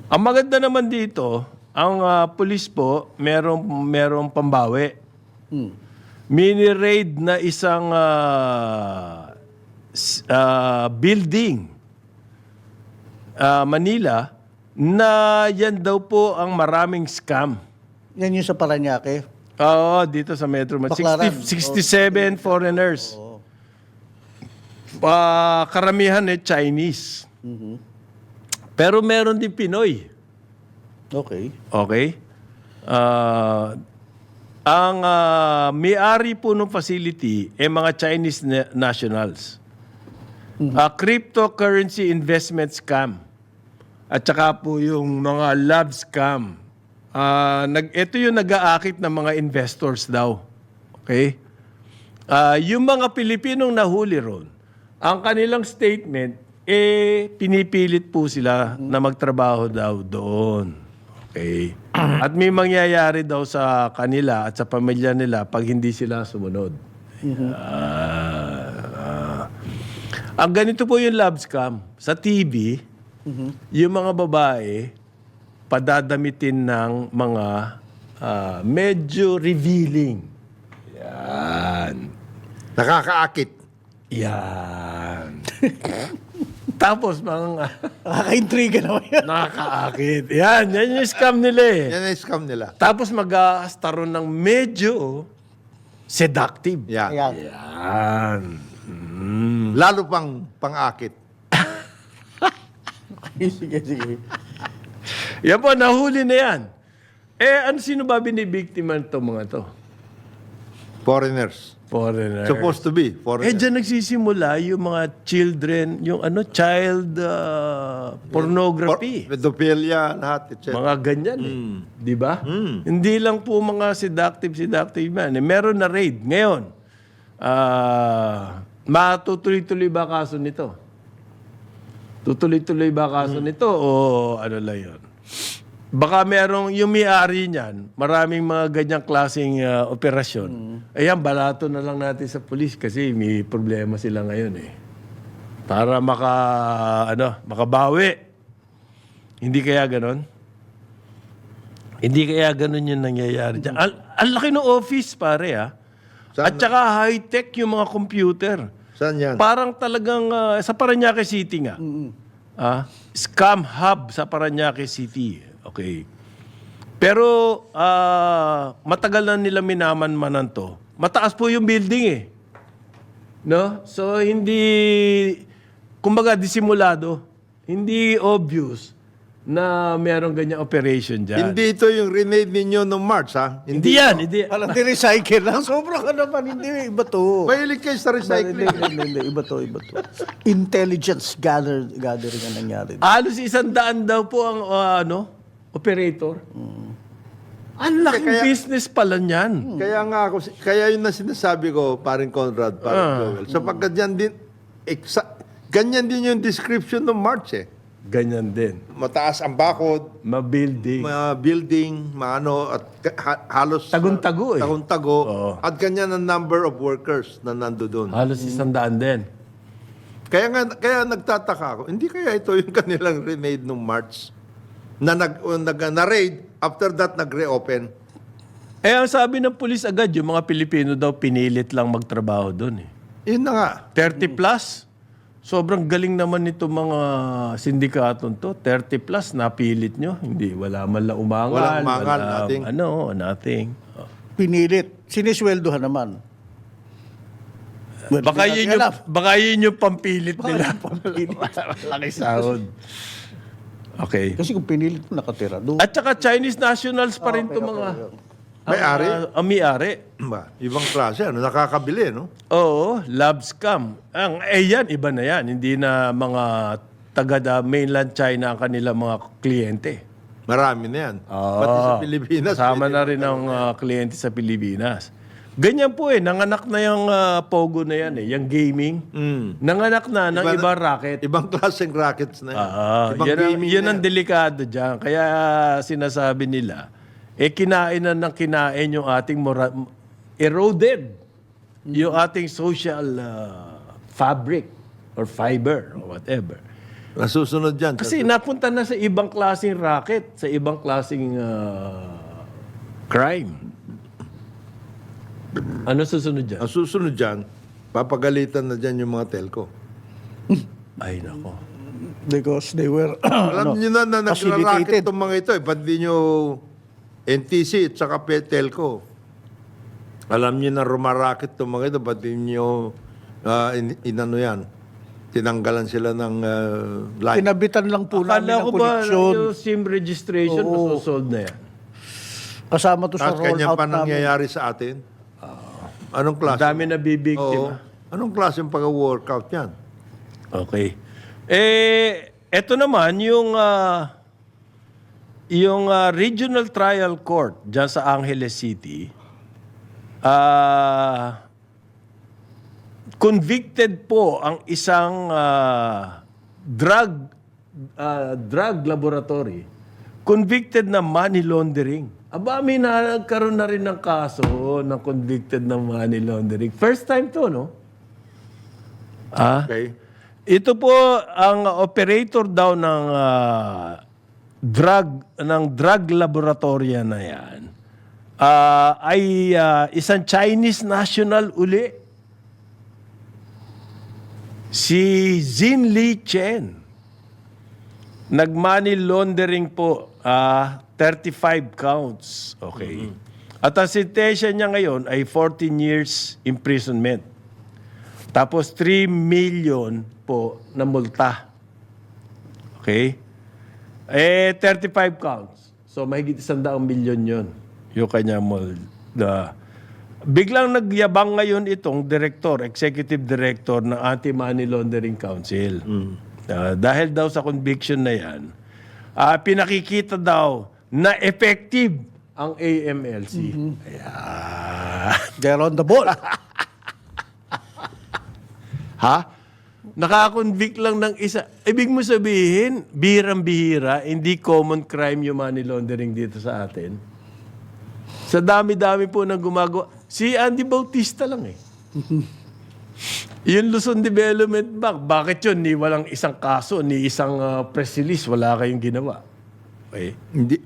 Ang maganda naman dito, ang pulis po, merong pambawi. Mini-raid na isang building, Manila, na yan daw po ang maraming scam. Yan yung sa Paranaque. Oo, dito sa Metro Manila. Baclaran. 67 foreigners. Karamihan Chinese. Pero meron din Pinoy. Okay. Okay? Ang may-ari po ng facility mga Chinese nationals. Cryptocurrency investment scam. At saka po yung mga love scam. ito yung nag-aakit ng mga investors daw. Okay? Yung mga Pilipinong nahuli ron, ang kanilang statement, pinipilit po sila na magtrabaho daw doon. Okay? At may mangyayari daw sa kanila at sa pamilya nila pag hindi sila sumunod. Ang ganito po yung love scam. Sa TV, yung mga babae, padadamitin ng mga medyo revealing. Yan. Nakakaakit. Yan. Tapos, mga Nakaka-intriga naman yan. nakakaakit. Yan yung scam nila eh. Yan ang scam nila. Tapos mag-aastaron ng medyo seductive. Yan. Ayan. Yan. Lalo pang pang-akit. Sige, sige. Yan po, nahuli na yan. Sino ba binibiktima nito mga to? Foreigners. Foreigner. Supposed to be. Foreigners. Diyan nagsisimula yung mga children, yung child pornography. Pedophilia, lahat, etc. Mga ganyan eh. Di ba? Hindi lang po mga seductive man. Meron na raid. Ngayon, matutuloy-tuloy ba kaso nito? Tutuloy-tuloy ba kaso nito o ano lang yun? Baka merong yung may-ari niyan, maraming mga ganyang klaseng operasyon. Ayan, balato na lang natin sa pulis kasi may problema sila ngayon eh. Para makabawi. Hindi kaya ganon? Hindi kaya ganon yung nangyayari dyan. Ang laki ng office, pare ha. At saka high-tech yung mga computer. Saan yan? Parang talagang sa Parañaque City nga. Scam hub sa Parañaque City. Okay. Pero matagal na nila minaman-manan to. Mataas po yung building eh. No? So hindi kumbaga disimulado, hindi obvious na merong ganyang operation dyan. Hindi ito yung renade ninyo noong March, ha? Hindi yan. Hindi. Alam, di-recycle lang. Sobra ka naman. Hindi, iba to. Mahilig kayo sa recycling. Hindi. Iba to. Intelligence gathering ang nangyari. Halos 100 daw po ang operator. Ang laking business pala niyan. Kaya yun na sinasabi ko, paring Conrad, paring Joel. Sapagkat yan din, ganyan din yung description ng March eh. Ganyan din. Mataas ang bakod, Ma-building. building, at halos Tagun-tago eh. tagun-tago, Oo. at ganyan ang number of workers na nando doon. Halos 100 din. Kaya nagtataka ako, hindi kaya ito yung kanilang renade nung March na na-raid, after that nag-reopen. Ang sabi ng pulis agad, yung mga Pilipino daw pinilit lang magtrabaho doon eh. Yun na nga. 30 plus. Sobrang galing naman nito mga sindikatong to. 30 plus, napilit nyo. Hindi, wala man lang umangal. Walang umangal, nothing. Nothing. Pinilit. Sinisweldohan naman. Well, Baka yun yung pampilit nila. Malaki sahod. Okay. Kasi kung pinilit mo, nakatira doon. At saka Chinese nationals pa rin to mga... May-ari? Ang may-ari. Ibang klase, nakakabili, no? Oo, love scam. Yan, iba na yan. Hindi na mga taga mainland China ang kanilang mga kliyente. Marami na yan. Pati sa Pilipinas. Kasama na rin ang kliyente sa Pilipinas. Ganyan po nanganak na yung Pogo na yan yung gaming. Nanganak na ng ibang racket. Ibang klaseng rackets na yan. Ibang gaming Yan na ang delikado dyan. Kaya sinasabi nila, kinain na ng kinain yung ating eroded yung ating social fabric or fiber or whatever. Nasusunod dyan. Kasi napunta na sa ibang klaseng racket, sa ibang klaseng crime. Ano susunod dyan? Ang susunod dyan, papagalitan na dyan yung mga telco. Ay, nako. Because they were Alam niyo na nagra-racket facilitated. itong mga ito. Ba't di nyo NTC at saka telco? Alam niyo na rumaracket itong mga ito. Ba't di nyo inano yan? Tinanggalan sila ng line. Pinabitan lang po namin Akala ang ko ba koneksyon. yung SIM registration masosolve na yan? Kasama to sa Tapos kanya rollout pa namin. nangyayari sa atin. Anong klase? Dami na Oo. bibiktima. Anong klaseng pag-workout yan? Okay. Eto naman, yung yung Regional Trial Court dyan sa Angeles City, convicted po ang isang drug laboratory, convicted na money laundering. Aba, may nagkaroon na rin ng kaso ng convicted ng money laundering. First time to, no? Okay. Ito po ang operator daw ng drug laboratory na yan. Ay isang Chinese national uli. Si Xin Li Chen. Nag-money laundering po, 35 counts. Okay. At ang sentensya niya ngayon ay 14 years imprisonment. Tapos 3 million po na multa. Okay? 35 counts. So, mahigit 100 milyon yun. Yung kanya multa. Biglang nagyabang ngayon itong executive director ng Anti-Money Laundering Council. Dahil daw sa conviction na yan, pinakikita daw na effective ang AMLC. Ayan. They're on the ball. Ha? Nakakonvict lang ng isa. Ibig mo sabihin, bihirang-bihira, hindi common crime yung money laundering dito sa atin. Sa dami-dami po nang gumagawa. Si Andy Bautista lang eh. Yung Luzon Development Bank, bakit yun? Ni walang isang kaso, ni isang press release, wala kayong ginawa. Okay? Hindi.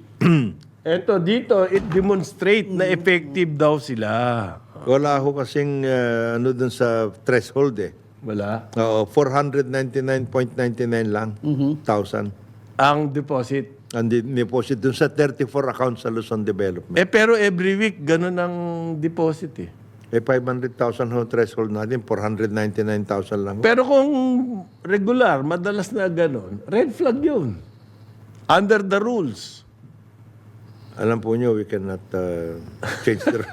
Eto, dito, it demonstrate na effective daw sila. Wala ako kasing dun sa threshold eh. Wala. Oo, 499.99 lang. Thousand. Ang deposit. Ang deposit dun sa 34 accounts sa Luzon Development. Pero every week, ganun ang deposit eh. 500,000 ho threshold natin, 499,000 lang. Pero kung regular, madalas na ganun, red flag yun. Under the rules. Alam po nyo, we cannot change the...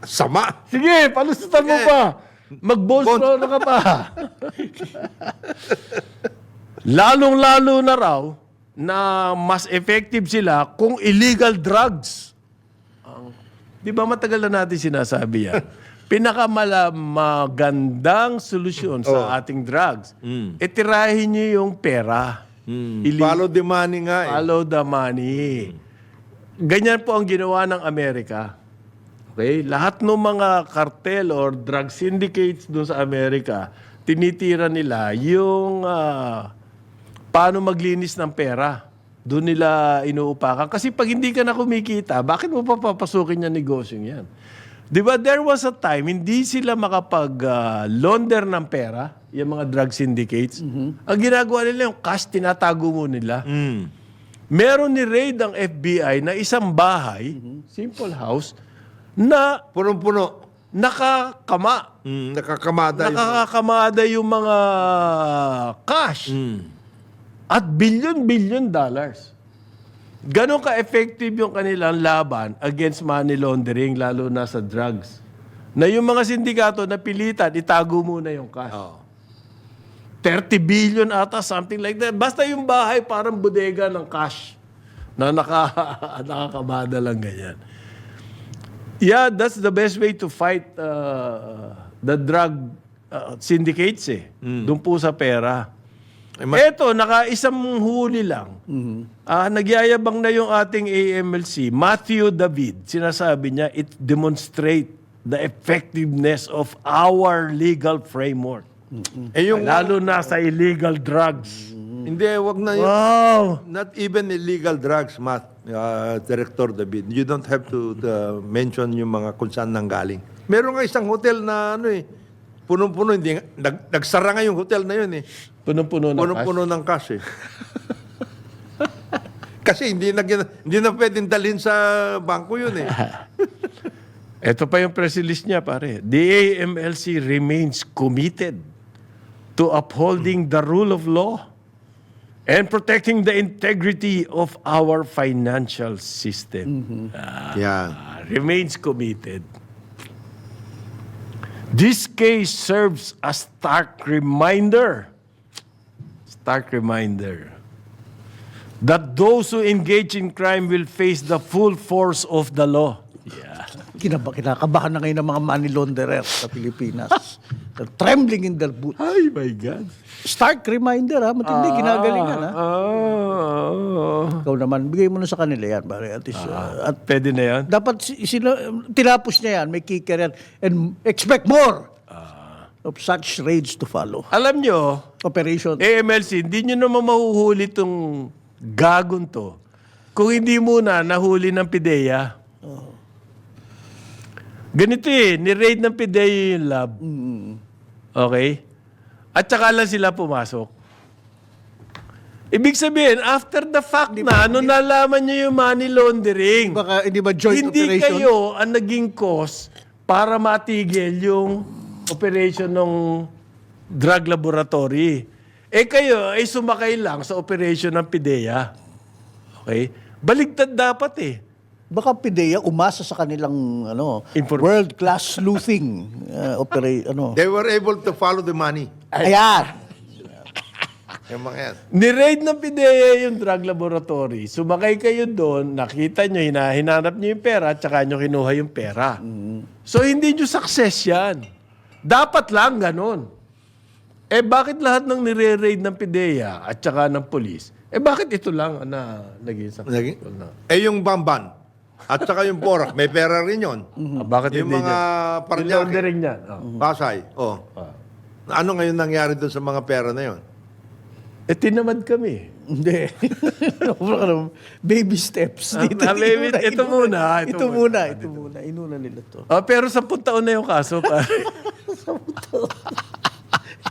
Sama! Sige, palusutan mo pa. Mag-bolstro na ka pa. Lalong-lalo na raw na mas effective sila kung illegal drugs. Di ba matagal na natin sinasabi yan? Pinakamagandang solusyon sa ating drugs, itirahin nyo yung pera. Follow the money nga eh. Follow the money. Ganyan po ang ginawa ng Amerika. Okay? Lahat ng mga cartel or drug syndicates doon sa Amerika, tinitira nila yung paano maglinis ng pera. Doon nila inuupakan. Kasi pag hindi ka na kumikita, bakit mo pa papasukin yung negosyo yan? Di ba, there was a time, hindi sila makapag-launder ng pera, yung mga drug syndicates. Ang ginagawa nila, yung cash, tinatago mo nila. Meron ni raid ang FBI na isang bahay, simple house, na Punong-puno. nakakama. Nakakamada. Nakakamada yung mga cash. At billion dollars. Ganon ka-effective yung kanilang laban against money laundering, lalo na sa drugs. Na yung mga sindikato na pilitan, itago muna yung cash. 30 billion ata, something like that. Basta yung bahay, parang bodega ng cash na nakakamada lang ganyan. Yeah, that's the best way to fight the drug syndicates eh. Doon po sa pera. Eto, naka-isang huli lang. Nagyayabang na yung ating AMLC, Matthew David. Sinasabi niya, it demonstrate the effectiveness of our legal framework. Lalo na sa illegal drugs. Hindi, wag na yun. Wow! Not even illegal drugs, Director David. You don't have to mention yung mga kung saan nanggaling. Meron nga isang hotel na punong-puno, nagsara nga yung hotel na yun eh. Punong-puno ng Punong-puno ng cash eh. Kasi hindi na pwedeng dalhin sa bangko yun eh. Ito pa yung press release niya, pare. The AMLC remains committed to upholding the rule of law and protecting the integrity of our financial system. Yeah. Remains committed. This case serves a stark reminder that those who engage in crime will face the full force of the law. Kinakabahan na ngayon ng mga money launderers sa Pilipinas. They're trembling in their boots. Ay, my God. Stark reminder ha, matindi, ginagalingan ha. Ikaw naman, bigay mo na sa kanila yan. Pare, at least, at Pwede na yan? dapat tinapos niya yan, may kicker yan, and expect more of such raids to follow. Alam nyo, Operation. AMLC, hindi nyo naman mahuhuli itong gagon to kung hindi muna nahuli ng PIDEA. Ganito ni-raid ng PIDEA yung lab. Okay? At saka lang sila pumasok. Ibig sabihin, after the fact nalaman nyo yung money laundering, Baka hindi ba joint hindi operation? kayo ang naging cause para matigil yung operation ng drug laboratory. Kayo ay sumakay lang sa operation ng PIDEA. Okay? Baligtad dapat Baka PIDEA umasa sa kanilang world-class sleuthing operation. They were able to follow the money. Ayan. Yung mga yan. Ni-raid ng PIDEA yung drug laboratory. Sumakay kayo doon, nakita nyo, hinanap nyo yung pera, at saka nyo kinuha yung pera. So, hindi nyo success yan. Dapat lang ganun. Bakit lahat ng nire-raid ng PIDEA at saka ng police, bakit ito lang na naging successful na? Yung Bamban at saka yung Borak, may pera rin yun. Bakit Yung hindi mga Yung Paranaque, laundering yan. Pasay. Ano ngayon nangyari doon sa mga pera na yun? Tinamad kami. Hindi. Baby steps. Ito muna. Inuna nila to. Pero 10 taon na yung kaso.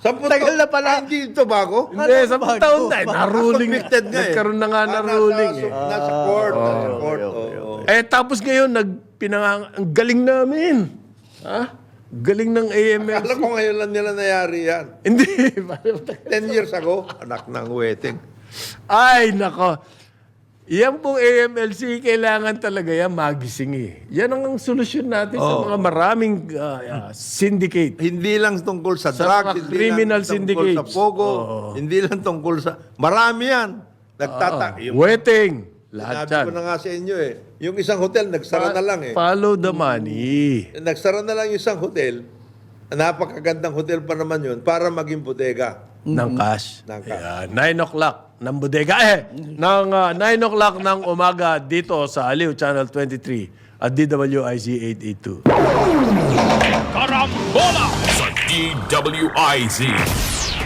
Tagal na pala. Hindi ito bago? Hindi, 10 taon na. Na-ruling. Convicted nga Nagkaroon na nga na ruling. Nasa court. Nasa court. Tapos ngayon, ang galing namin. Galing ng AML. Alam ko ngayon lang nila nayari yan. Hindi. 10 years ago, anak ng wedding. Ay, nako. Yan pong AMLC, kailangan talaga yan magising Yan ang solusyon natin sa mga maraming syndicate. Hindi lang tungkol sa, Sa drugs, mga hindi criminal lang tungkol syndicates. sa pogo, hindi lang tungkol sa... Marami yan. Waiting. Lahat Sinabi ko yan. na nga sa inyo Yung isang hotel, nagsara na lang Follow the money. Nagsara na lang yung isang hotel. Napakagandang hotel pa naman yun para maging bodega. Ng cash. Ng cash. Ayan, 9 o'clock ng bodega. Ng 9 o'clock ng umaga dito sa Aliw Channel 23 at DWIZ 882. Karambola sa DWIZ.